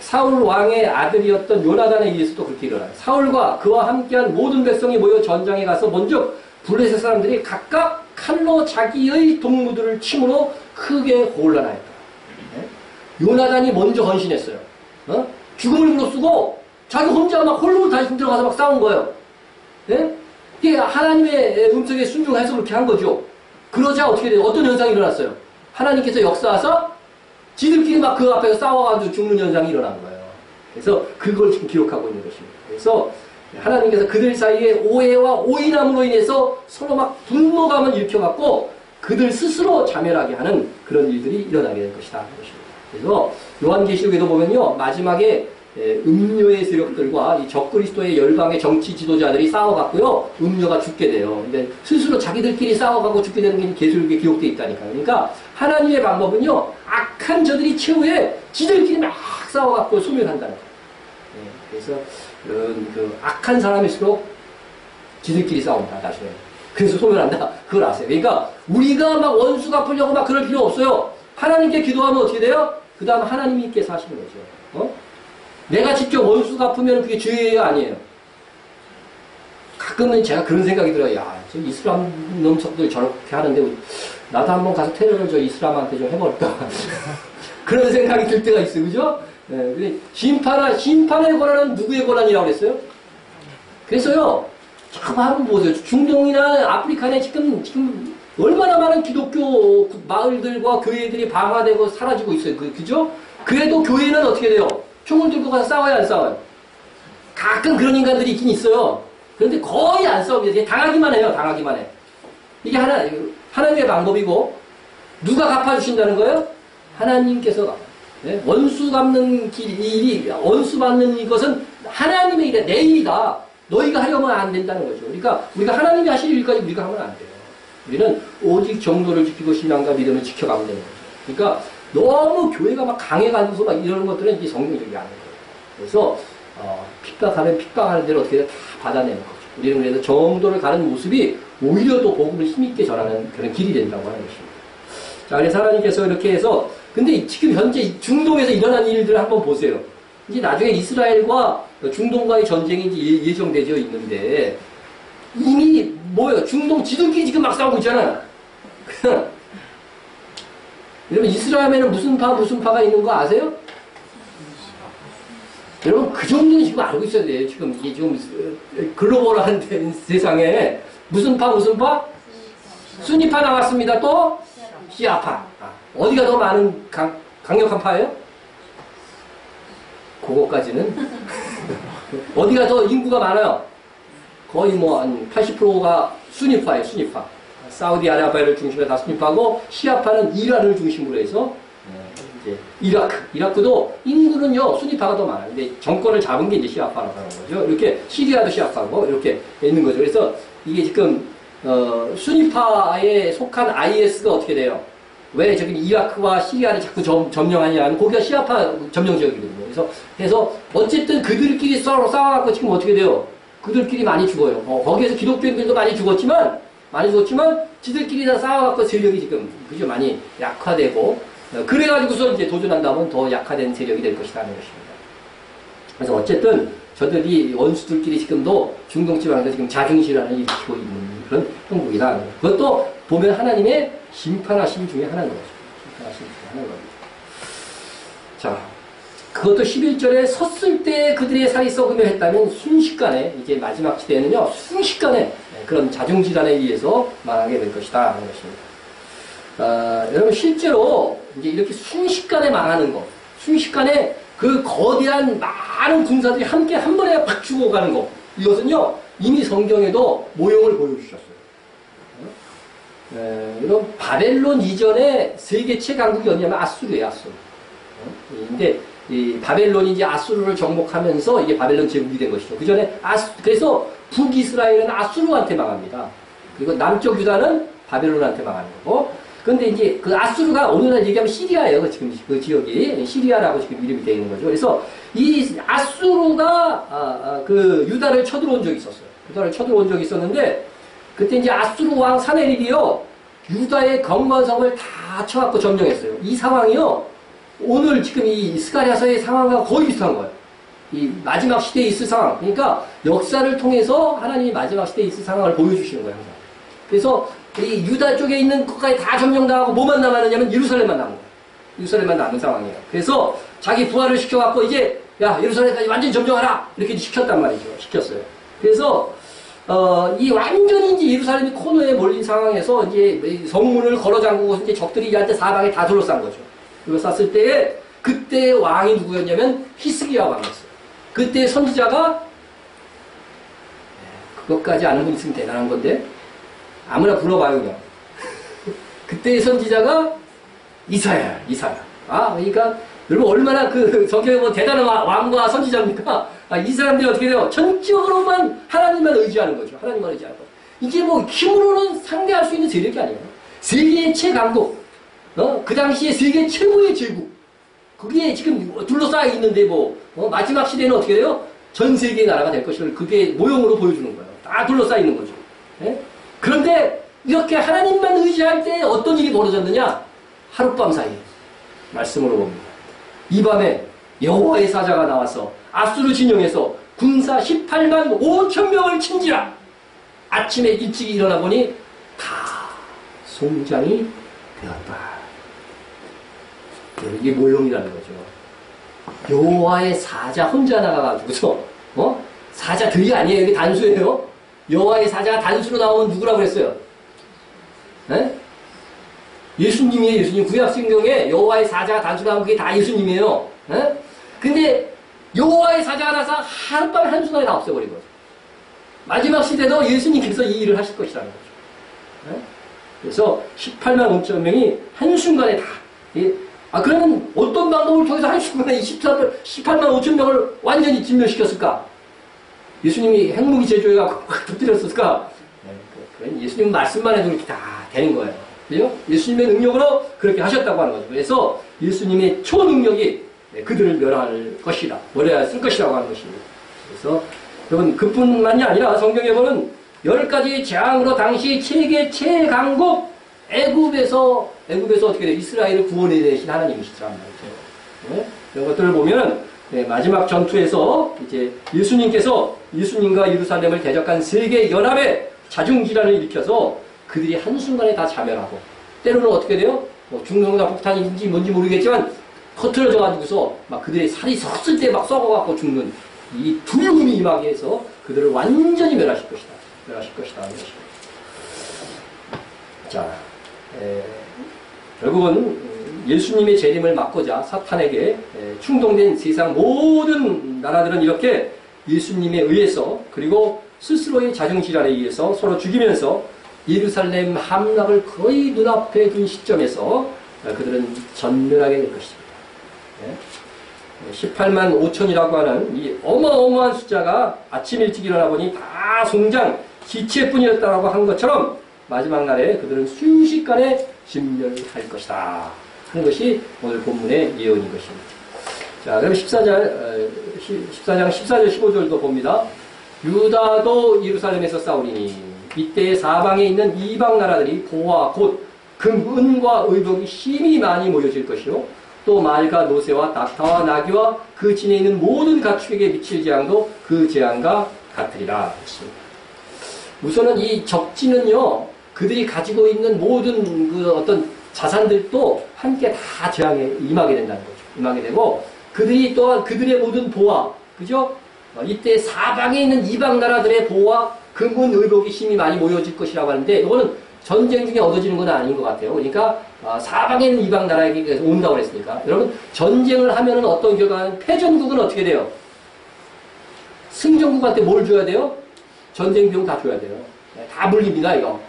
A: 사울 왕의 아들이었던 요나단에 의해서도 그렇게 일어나요. 사울과 그와 함께한 모든 백성이 모여 전장에 가서 먼저 블레셋 사람들이 각각 칼로 자기의 동무들을 침으로 크게 곤란하였다. 요나단이 먼저 헌신했어요. 죽음을 무릅쓰고 자기 혼자 막 홀로 다시 들어가서 막 싸운 거예요. 이게 하나님의 음성에 순종해서 그렇게 한 거죠. 그러자 어떻게 돼요? 어떤 현상이 일어났어요? 하나님께서 역사하사 지들끼리 막 그 앞에서 싸워가지고 죽는 현상이 일어난 거예요. 그래서 그걸 지금 기록하고 있는 것입니다. 그래서 하나님께서 그들 사이에 오해와 오인함으로 인해서 서로 막 분노감을 일으켜갖고 그들 스스로 자멸하게 하는 그런 일들이 일어나게 될 것이다. 그래서 요한계시록에도 보면요, 마지막에 음료의 세력들과 이 적그리스도의 열방의 정치 지도자들이 싸워갖고요, 음료가 죽게 돼요. 근데 스스로 자기들끼리 싸워가고 죽게 되는 게 계시록에 기록되어 있다니까요. 그러니까 하나님의 방법은요, 악한 저들이 최후에 지들끼리 막 싸워갖고 소멸한다는 거예요. 그래서 그 악한 사람일수록 지들끼리 싸운다, 나중에. 그래서 소멸한다. 그걸 아세요. 그러니까 우리가 막 원수 갚으려고 막 그럴 필요 없어요. 하나님께 기도하면 어떻게 돼요? 그 다음 하나님께서 하시는 거죠. 내가 직접 원수 갚으면 그게 죄예요, 아니에요? 가끔은 제가 그런 생각이 들어요. 야, 저 이슬람 놈석들 저렇게 하는데 나도 한번 가서 테러를 저 이슬람한테 좀 해볼까. 그런 생각이 들 때가 있어요. 그죠? 네, 심판의 권한은 누구의 권한이라고 그랬어요? 그래서요, 참 한번 보세요. 중동이나 아프리카에 지금 얼마나 많은 기독교 마을들과 교회들이 방화되고 사라지고 있어요. 그죠? 그래도 교회는 어떻게 돼요? 총을 들고 가서 싸워야 안 싸워요? 가끔 그런 인간들이 있긴 있어요. 그런데 거의 안 싸웁니다. 그냥 당하기만 해요. 당하기만 해. 이게 하나님의 방법이고, 누가 갚아주신다는 거예요? 하나님께서. 네? 원수 갚는 일이, 원수 받는 이것은 하나님의 일이야. 내 일이다. 너희가 하려면 안 된다는 거죠. 그러니까 우리가 하나님이 하실 일까지 우리가 하면 안 돼요. 우리는 오직 정도를 지키고 신앙과 믿음을 지켜가면 되는 거죠. 그러니까 너무 교회가 막 강해가면서 막 이러는 것들은 이게 성경적이 아닌 거예요. 그래서 핍박하면 핍박하는 대로 어떻게 다 받아내는 거죠. 우리는 그래서 정도를 가는 모습이 오히려 또 복음을 힘있게 전하는 그런 길이 된다고 하는 것입니다. 자, 그래서 하나님께서 이렇게 해서, 근데 지금 현재 중동에서 일어난 일들을 한번 보세요. 이제 나중에 이스라엘과 중동과의 전쟁이 이제 예정되어 있는데, 이미 뭐예요? 중동 지들끼리 지금 막 싸우고 있잖아요. 여러분, 이스라엘에는 무슨 파가 있는 거 아세요? 여러분, 그 정도는 지금 알고 있어야 돼요. 지금 이게 좀 글로벌한 세상에 무슨 파? 순위파 나왔습니다. 또 시아파. 어디가 더 많은 강력한 파예요? 그거까지는 어디가 더 인구가 많아요? 거의 뭐 한 80%가 순위파예요. 순위파. 사우디아라비아를 중심으로 다 순위파고, 시아파는 이란을 중심으로 해서 이제 이라크도 인구는요 순위파가 더 많아요. 근데 정권을 잡은 게 이제 시아파라고 하는 거죠. 이렇게 시리아도 시아파고 이렇게 있는 거죠. 그래서 이게 지금 순위파에 속한 IS가 어떻게 돼요? 왜 저기 이라크와 시리아를 자꾸 점령하냐면 거기가 시아파 점령 지역이거든요. 그래서 어쨌든 그들끼리 싸워갖고 지금 어떻게 돼요? 그들끼리 많이 죽어요. 거기에서 기독교인들도 많이 죽었지만 지들끼리 다 싸워갖고 세력이 지금 그죠 많이 약화되고, 그래가지고서 이제 도전한다면 더 약화된 세력이 될 것이라는 것입니다. 그래서 어쨌든 저들이 원수들끼리 지금도 중동 지방에서 지금 자중질환을 일으키고 있는 그런 형국이다. 그것도 보면 하나님의 심판하심 중에 하나인 거죠. 심판하심 중에 하나인 겁니다. 자, 그것도 11절에 섰을 때 그들의 살이 썩으며 했다면 순식간에, 이제 마지막 시대에는요, 순식간에 그런 자중질환에 의해서 망하게 될 것이다 하는 것입니다. 여러분, 실제로 이제 이렇게 순식간에 망하는 거, 순식간에 그 거대한 많은 군사들이 함께 한 번에 팍 죽어가는 거, 이것은요, 이미 성경에도 모형을 보여주셨어요. 여러분, 바벨론 이전에 세계 최강국이 어디냐면 아수르예요, 아수르. 근데 이 바벨론이 이제 아수르를 정복하면서 이게 바벨론 제국이 된 것이죠. 그 전에 그래서 북이스라엘은 아수르한테 망합니다. 그리고 남쪽 유다는 바벨론한테 망하는 거고. 그런데 이제 그 아수르가 오늘날 얘기하면 시리아예요. 지금 그 지역이 시리아라고 지금 이름이 되어 있는 거죠. 그래서 이 아수르가 그 유다를 쳐들어온 적이 있었어요. 유다를 쳐들어온 적이 있었는데, 그때 이제 아수르 왕 사네립이요 유다의 경건성을 다 쳐갖고 점령했어요. 이 상황이요, 오늘 지금 이 스가랴서의 상황과 거의 비슷한 거예요. 이 마지막 시대에 있을 상황. 그러니까 역사를 통해서 하나님이 마지막 시대에 있을 상황을 보여주시는 거예요, 항상. 그래서 이 유다 쪽에 있는 것까지 다 점령당하고 뭐만 남았느냐면 예루살렘만 남은 거예요. 예루살렘만 남은 상황이에요. 그래서 자기 부하를 시켜갖고 이제 야, 예루살렘까지 완전히 점령하라! 이렇게 시켰단 말이죠. 시켰어요. 그래서 이 완전히 이제 예루살렘이 코너에 몰린 상황에서 이제 성문을 걸어 잠그고 이제 적들이 이한테 사방에 다 둘러싼 거죠. 이거 쐈을 때에 그때 왕이 누구였냐면 히스기야 왕이었어요. 그때 선지자가, 그것까지 아는 분 있으면 대단한 건데 아무나 불러봐요 그냥. 그때의 선지자가 이사야. 그러니까 여러분 얼마나 그 성경에 뭐 대단한 왕과 선지자입니까? 이 사람들이 어떻게 돼요? 전적으로만 하나님만 의지하는 거죠. 하나님만 의지하는 거. 이게 뭐 힘으로는 상대할 수 있는 세력이 아니에요. 세계의 최강국. 그 당시에 세계 최고의 제국. 그게 지금 둘러싸여 있는데 마지막 시대는 어떻게 돼요? 전 세계의 나라가 될 것을 그게 모형으로 보여주는 거예요. 다 둘러싸여 있는 거죠. 예? 그런데 이렇게 하나님만 의지할 때 어떤 일이 벌어졌느냐? 하룻밤 사이에 말씀으로 봅니다. 이 밤에 여호와의 사자가 나와서 압수르 진영에서 군사 18만 5천 명을 친지라. 아침에 일찍 일어나 보니 다 송장이 되었다. 이게 모형이라는 거죠. 여호와의 사자 혼자 나가가지고서 사자들이 아니에요. 이게 단수예요. 여호와의 사자가 단수로 나오면 누구라고 그랬어요? 네? 예수님이에요. 예수님. 구약성경에 여호와의 사자가 단수로 나오면 그게 다 예수님이에요. 네? 근데 여호와의 사자가 나서 하룻밤에 한순간에 다 없애버린 거죠. 마지막 시대도 예수님께서 이 일을 하실 것이라는 거죠. 네? 그래서 18만 5천 명이 한순간에 다 그러면 어떤 방법을 통해서 한순간에 18만 5천 명을 완전히 진멸시켰을까? 예수님이 핵무기 제조해갖고 터뜨렸을까? 네, 예수님 말씀만 해도 이렇게 다 되는 거예요. 그죠? 예수님의 능력으로 그렇게 하셨다고 하는 거죠. 그래서 예수님의 초능력이 그들을 멸할 것이다. 멸해야 쓸 것이라고 하는 것입니다. 그래서 여러분 그뿐만이 아니라 성경에 보면 10가지 재앙으로 당시 세계 최강국 애굽에서 어떻게 돼요? 이스라엘을 구원해 내신 하나님이시더란 말이죠. 네? 이런 것들을 보면 마지막 전투에서 이제 예수님과 예루살렘을 대적한 세계 연합의 자중질환을 일으켜서 그들이 한순간에 다 자멸하고 때로는 어떻게 돼요? 중성자 폭탄인지 뭔지 모르겠지만 터트려져 가지고서 막 그들의 살이 섰을 때 막 썩어갖고 죽는 이 두려움이 임하게 해서 그들을 완전히 멸하실 것이다. 하는 것입니다. 자, 결국은 예수님의 재림을 막고자 사탄에게 충동된 세상 모든 나라들은 이렇게 예수님에 의해서 그리고 스스로의 자중질환에 의해서 서로 죽이면서 예루살렘 함락을 거의 눈앞에 둔 시점에서 그들은 전멸하게 될 것입니다. 18만 5천이라고 하는 이 어마어마한 숫자가 아침 일찍 일어나 보니 다 송장 기체뿐이었다라고 한 것처럼 마지막 날에 그들은 순식간에 진멸할 것이다 하는 것이 오늘 본문의 예언인 것입니다. 자, 그럼 14장 14절 15절도 봅니다. 유다도 예루살렘에서 싸우리니 이때 사방에 있는 이방 나라들이 보화 곧 금, 은과 의복이 심히 많이 모여질 것이요 또 말과 노새와 낙타와 나귀와 그 진에 있는 모든 가축에게 미칠 재앙도 그 재앙과 같으리라 했습니다. 우선은 이 적지는요 그들이 가지고 있는 모든 그 어떤 자산들도 함께 다 재앙에 임하게 된다는 거죠. 임하게 되고 그들이 또한 그들의 모든 보화, 그죠? 이때 사방에 있는 이방 나라들의 보화, 금은 의복이 심히 많이 모여질 것이라고 하는데 이거는 전쟁 중에 얻어지는 건 아닌 것 같아요. 그러니까 사방에 있는 이방 나라에게 온다고 했으니까 여러분 전쟁을 하면은 어떤 결과는 패전국은 어떻게 돼요? 승전국한테 뭘 줘야 돼요? 전쟁 비용 다 줘야 돼요. 다 물립니다 이거.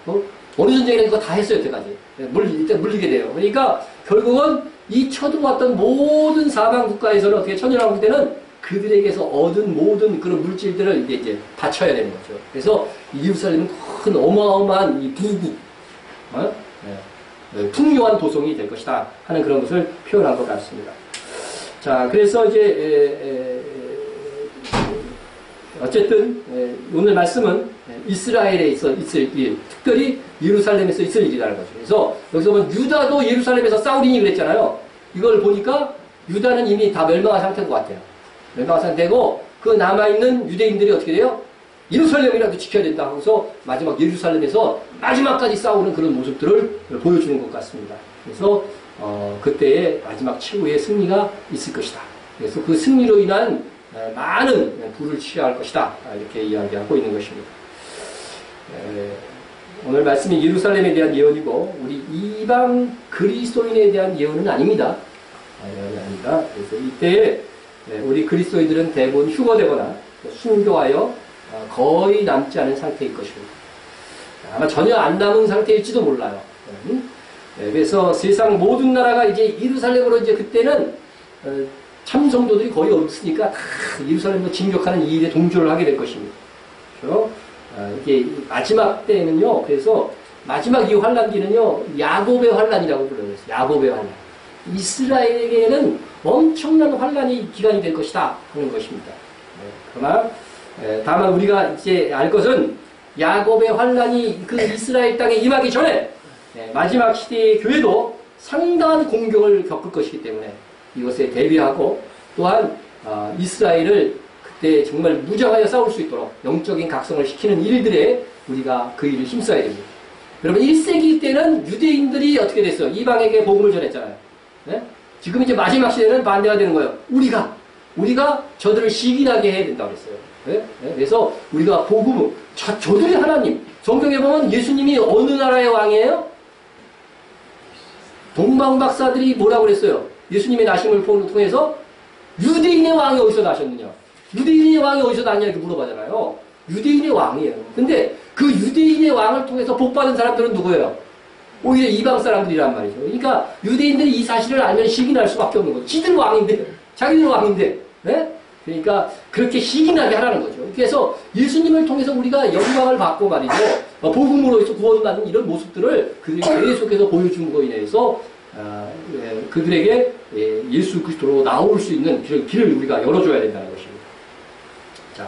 A: 어느 전쟁이나 이거 다 했어요 여태까지. 일단 물리게 돼요. 그러니까 결국은 이 쳐들어왔던 모든 사방 국가에서는 어떻게 천연왕국 때는 그들에게서 얻은 모든 그런 물질들을 이제 바쳐야 되는 거죠. 그래서 예루살렘은 큰 어마어마한 이 부국, 풍요한 도성이 될 것이다 하는 그런 것을 표현한 것 같습니다. 자, 그래서 이제 어쨌든 오늘 말씀은 이스라엘에 있을 일, 특별히 예루살렘에서 있을 일이라는 거죠. 그래서 여기서 보면 유다도 예루살렘에서 싸우리니 그랬잖아요. 이걸 보니까 유다는 이미 다 멸망한 상태인 것 같아요. 멸망한 상태고 그 남아있는 유대인들이 어떻게 돼요? 예루살렘이라도 지켜야 된다 하고서 마지막 예루살렘에서 마지막까지 싸우는 그런 모습들을 보여주는 것 같습니다. 그래서 그때의 마지막 최후의 승리가 있을 것이다. 그래서 그 승리로 인한 많은 부를 취할 것이다. 이렇게 이야기하고 있는 것입니다. 오늘 말씀이 예루살렘에 대한 예언이고 우리 이방 그리스도인에 대한 예언은 아닙니다. 예언이 아닙니다. 그래서 이때 우리 그리스도인들은 대부분 휴거되거나 순교하여 거의 남지 않은 상태일 것입니다. 아마 전혀 안 남은 상태일지도 몰라요. 그래서 세상 모든 나라가 이제 예루살렘으로 이제 그때는 참성도들이 거의 없으니까 다 예루살렘으로 진격하는 이 일에 동조를 하게 될 것입니다. 그렇죠? 이게 마지막 때는요. 그래서 마지막 이 환란기는요. 야곱의 환란이라고 불러요. 야곱의 환란. 이스라엘에게는 엄청난 환란이 기간이 될 것이다 하는 것입니다. 그러나 다만 우리가 이제 알 것은 야곱의 환란이 그 이스라엘 땅에 임하기 전에 마지막 시대의 교회도 상당한 공격을 겪을 것이기 때문에 이것에 대비하고 또한 이스라엘을 그때 정말 무장하여 싸울 수 있도록 영적인 각성을 시키는 일들에 우리가 그 일을 힘써야 됩니다. 여러분 1세기 때는 유대인들이 어떻게 됐어요? 이방에게 복음을 전했잖아요. 네? 지금 이제 마지막 시대는 반대가 되는 거예요. 우리가 저들을 시기나게 해야 된다고 그랬어요. 네? 네? 그래서 우리가 복음, 저들의 하나님, 성경에 보면 예수님이 어느 나라의 왕이에요? 동방박사들이 뭐라고 그랬어요? 예수님의 나심을 통해서 유대인의 왕이 어디서 나셨느냐? 유대인의 왕이 어디서 났냐 이렇게 물어봐잖아요. 유대인의 왕이에요. 근데 그 유대인의 왕을 통해서 복받은 사람들은 누구예요? 오히려 이방 사람들이란 말이죠. 그러니까 유대인들이 이 사실을 알면 시기날 수밖에 없는 거죠. 지들 왕인데, 자기들 왕인데, 네? 그러니까 그렇게 시기나게 하라는 거죠. 그래서 예수님을 통해서 우리가 영광을 받고 말이죠. 복음으로 해서 구원받는 이런 모습들을 그들이 계속해서 보여준 거에 대해서 그들에게 예수 그리스도로 나올 수 있는 길을 우리가 열어줘야 된다는 것입니다. 자,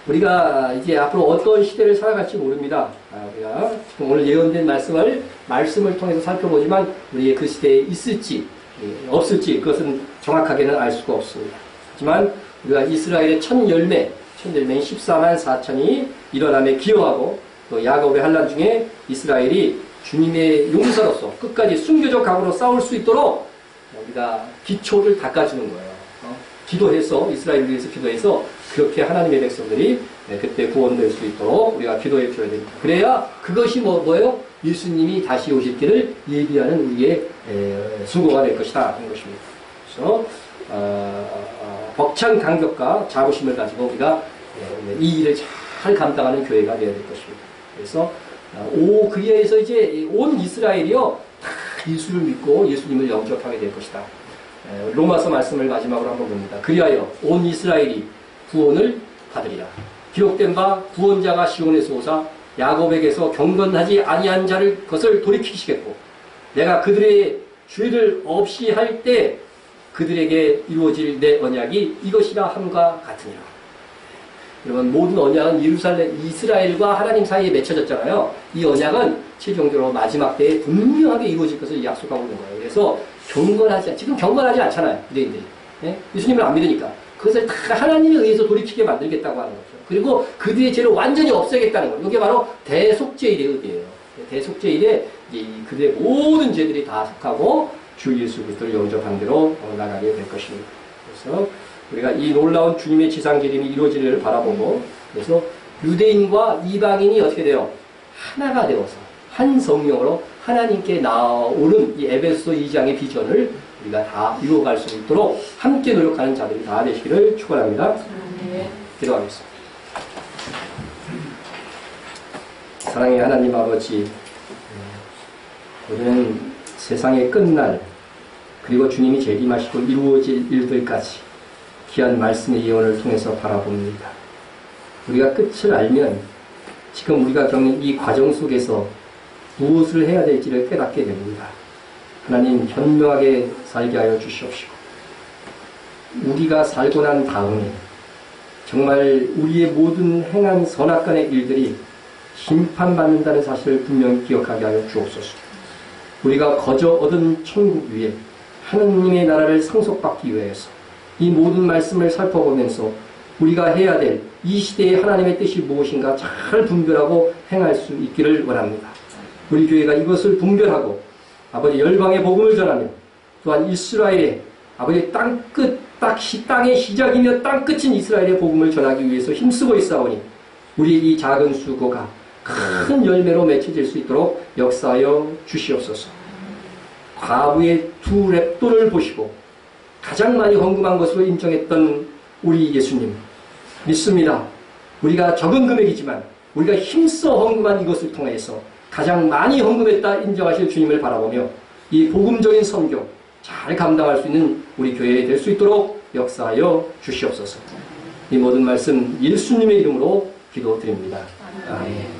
A: 우리가 이제 앞으로 어떤 시대를 살아갈지 모릅니다. 우리가 지금 오늘 예언된 말씀을 통해서 살펴보지만 우리의 그 시대에 있을지 없을지 그것은 정확하게는 알 수가 없습니다. 하지만 우리가 이스라엘의 첫 열매인 14만 4천이 일어남에 기여하고 또 야곱의 환난 중에 이스라엘이 주님의 용사로서 끝까지 순교적 각오로 싸울 수 있도록 우리가 기초를 닦아주는 거예요. 기도해서 이스라엘을 위해서 기도해서 그렇게 하나님의 백성들이 그때 구원될 수 있도록 우리가 기도해 줘야 됩니다. 그래야 그것이 뭐예요? 예수님이 다시 오실 길을 예비하는 우리의 수고가 될 것이다 하는 것입니다. 그래서 벅찬 간격과 자부심을 가지고 우리가 이 일을 잘 감당하는 교회가 되어야 될 것입니다. 그래서 그리하여서 이제 온 이스라엘이요 다 예수를 믿고 예수님을 영접하게 될 것이다. 로마서 말씀을 마지막으로 한번 봅니다. 그리하여 온 이스라엘이 구원을 받으리라. 기록된 바 구원자가 시온에서 오사 야곱에게서 경건하지 아니한 자를 것을 돌이키시겠고 내가 그들의 죄를 없이 할 때 그들에게 이루어질 내 언약이 이것이라 함과 같으니라. 여러분 모든 언약은 이스라엘과 하나님 사이에 맺혀졌잖아요. 이 언약은 최종적으로 마지막 때에 분명하게 이루어질 것을 약속하고 있는 거예요. 그래서 지금 경건하지 않잖아요. 유대인들이. 네? 예수님을 안 믿으니까. 그것을 다 하나님에 의해서 돌이키게 만들겠다고 하는 거죠. 그리고 그들의 죄를 완전히 없애겠다는 거예요. 이게 바로 대속죄일의 의미예요. 대속죄일에 그들의 모든 죄들이 다 속하고 주 예수 그리스도를 영접한 대로 나가게 될 것입니다. 그래서 우리가 이 놀라운 주님의 지상재림이 이루어지기를 바라보고 그래서 유대인과 이방인이 어떻게 돼요? 하나가 되어서 한 성령으로 하나님께 나오는 이 에베소 2장의 비전을 우리가 다 이루어갈 수 있도록 함께 노력하는 자들이 다 되시기를 축원합니다. 기도하겠습니다. 사랑의 하나님 아버지, 우리는 세상의 끝날 그리고 주님이 재림하시고 이루어질 일들까지 귀한 말씀의 예언을 통해서 바라봅니다. 우리가 끝을 알면 지금 우리가 겪는 이 과정 속에서 무엇을 해야 될지를 깨닫게 됩니다. 하나님 현명하게 살게 하여 주시옵시고 우리가 살고 난 다음에 정말 우리의 모든 행한 선악간의 일들이 심판받는다는 사실을 분명히 기억하게 하여 주옵소서. 우리가 거저 얻은 천국 위에 하느님의 나라를 상속받기 위해서 이 모든 말씀을 살펴보면서 우리가 해야 될 이 시대의 하나님의 뜻이 무엇인가 잘 분별하고 행할 수 있기를 원합니다. 우리 교회가 이것을 분별하고 아버지 열방의 복음을 전하며 또한 이스라엘의 아버지 땅의 시작이며 땅끝인 이스라엘의 복음을 전하기 위해서 힘쓰고 있사오니 우리의 이 작은 수고가 큰 열매로 맺혀질 수 있도록 역사하여 주시옵소서. 과부의 두 렙돈을 보시고 가장 많이 헌금한 것으로 인정했던 우리 예수님 믿습니다. 우리가 적은 금액이지만 우리가 힘써 헌금한 이것을 통해서 가장 많이 헌금했다 인정하실 주님을 바라보며 이 복음적인 선교 잘 감당할 수 있는 우리 교회에 될 수 있도록 역사하여 주시옵소서. 이 모든 말씀 예수님의 이름으로 기도드립니다. 아멘.